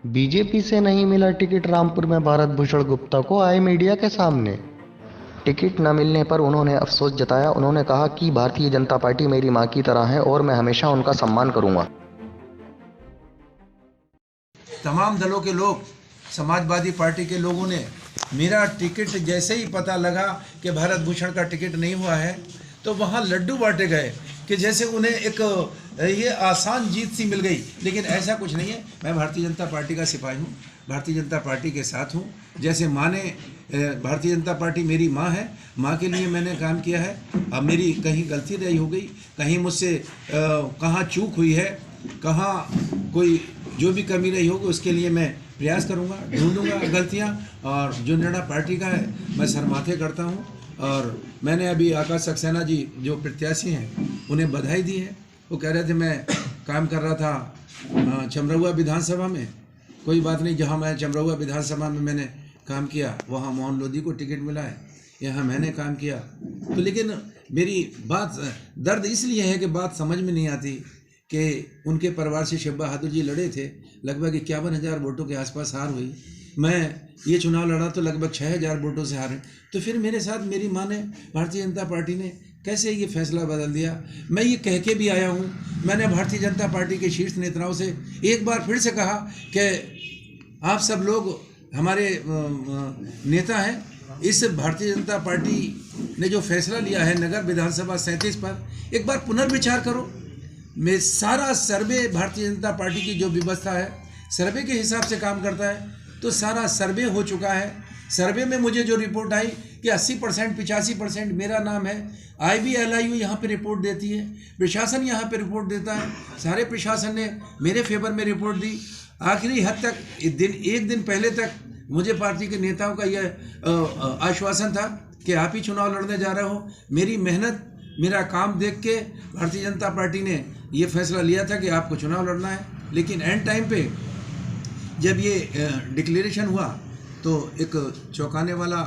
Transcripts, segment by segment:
BJP से नहीं मिला टिकट रामपुर में भारत भूषण गुप्ता को आए मीडिया के सामने। टिकट न मिलने पर उन्होंने अफसोस जताया। उन्होंने कहा कि भारतीय जनता पार्टी मेरी मां की तरह है और मैं हमेशा उनका सम्मान करूंगा। तमाम दलों के लोग, समाजवादी पार्टी के लोगों ने मेरा टिकट जैसे ही पता लगा कि भारत भूषण का टिकट नहीं हुआ है तो वहाँ लड्डू बांटे गए कि जैसे उन्हें एक ये आसान जीत सी मिल गई। लेकिन ऐसा कुछ नहीं है। मैं भारतीय जनता पार्टी का सिपाही हूँ, भारतीय जनता पार्टी के साथ हूँ। जैसे माँ ने, भारतीय जनता पार्टी मेरी माँ है, माँ के लिए मैंने काम किया है। अब मेरी कहीं गलती रही हो गई, कहीं मुझसे कहाँ चूक हुई है, कहाँ कोई जो भी कमी रही होगी उसके लिए मैं प्रयास करूंगा, ढूंढूंगा गलतियां। और जो निर्णय पार्टी का है मैं सरमाथे करता हूं। और मैंने अभी आकाश सक्सेना जी जो प्रत्याशी हैं उन्हें बधाई दी है। वो कह रहे थे मैं काम कर रहा था चमरौआ विधानसभा में। कोई बात नहीं, जहां मैं चमरौआ विधानसभा में मैंने काम किया वहां मोहन लोधी को टिकट मिला है, यहाँ मैंने काम किया। तो लेकिन मेरी बात दर्द इसलिए है कि बात समझ में नहीं आती कि उनके परिवार से शिव बहादुर जी लड़े थे, लगभग 51,000 वोटों के आसपास हार हुई। मैं ये चुनाव लड़ा तो लगभग 6,000 वोटों से हारे। तो फिर मेरे साथ मेरी माँ ने, भारतीय जनता पार्टी ने कैसे ये फैसला बदल दिया। मैं ये कह के भी आया हूँ, मैंने भारतीय जनता पार्टी के शीर्ष नेताओं से एक बार फिर से कहा कि आप सब लोग हमारे नेता हैं, इस भारतीय जनता पार्टी ने जो फैसला लिया है नगर विधानसभा 37 पर एक बार पुनर्विचार करो। मैं सारा सर्वे, भारतीय जनता पार्टी की जो व्यवस्था है सर्वे के हिसाब से काम करता है, तो सारा सर्वे हो चुका है। सर्वे में मुझे जो रिपोर्ट आई कि 80% 85% मेरा नाम है। IBLIU यहाँ पे रिपोर्ट देती है, प्रशासन यहाँ पे रिपोर्ट देता है। सारे प्रशासन ने मेरे फेवर में रिपोर्ट दी। आखिरी हद तक एक दिन पहले तक मुझे पार्टी के नेताओं का यह आश्वासन था कि आप ही चुनाव लड़ने जा रहे हो। मेरी मेहनत, मेरा काम देख के भारतीय जनता पार्टी ने ये फैसला लिया था कि आपको चुनाव लड़ना है। लेकिन एंड टाइम पे जब ये डिक्लेरेशन हुआ तो एक चौंकाने वाला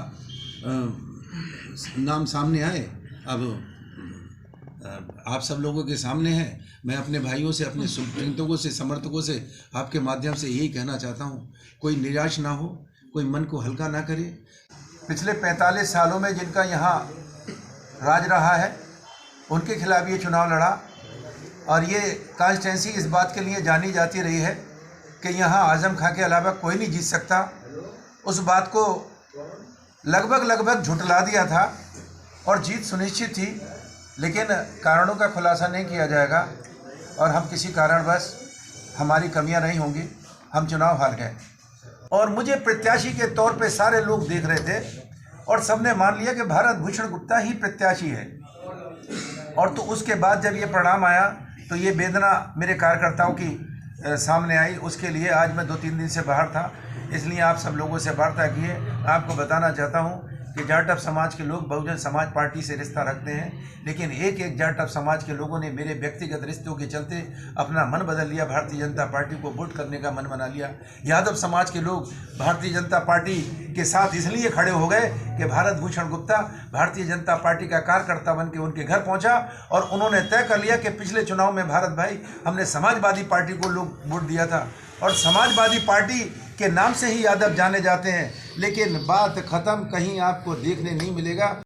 नाम सामने आए। अब आप सब लोगों के सामने है। मैं अपने भाइयों से, अपने शुभचिंतकों से, समर्थकों से आपके माध्यम से यही कहना चाहता हूँ, कोई निराश ना हो, कोई मन को हल्का ना करे। पिछले 45 सालों में जिनका यहाँ राज रहा है उनके खिलाफ ये चुनाव लड़ा और ये कॉन्स्टिट्यूंसी इस बात के लिए जानी जाती रही है कि यहाँ आजम खां के अलावा कोई नहीं जीत सकता। उस बात को लगभग झुटला दिया था और जीत सुनिश्चित थी, लेकिन कारणों का खुलासा नहीं किया जाएगा और हम किसी कारणवश, हमारी कमियां नहीं होंगी, हम चुनाव हार गए। और मुझे प्रत्याशी के तौर पे सारे लोग देख रहे थे और सबने मान लिया कि भारत भूषण गुप्ता ही प्रत्याशी है। और तो उसके बाद जब ये परिणाम आया तो ये वेदना मेरे कार्यकर्ताओं की सामने आई। उसके लिए आज मैं 2-3 दिन से बाहर था, इसलिए आप सब लोगों से वार्ता की है। आपको बताना चाहता हूँ कि जाटव समाज के लोग बहुजन समाज पार्टी से रिश्ता रखते हैं, लेकिन एक जाटव समाज के लोगों ने मेरे व्यक्तिगत रिश्तों के चलते अपना मन बदल लिया, भारतीय जनता पार्टी को वोट करने का मन बना लिया। यादव समाज के लोग भारतीय जनता पार्टी के साथ इसलिए खड़े हो गए कि भारत भूषण गुप्ता भारतीय जनता पार्टी का कार्यकर्ता बन के उनके घर पहुंचा और उन्होंने तय कर लिया कि पिछले चुनाव में भारत भाई हमने समाजवादी पार्टी को लोग वोट दिया था और समाजवादी पार्टी के नाम से ही यादव जाने जाते हैं। लेकिन बात खत्म, कहीं आपको देखने नहीं मिलेगा।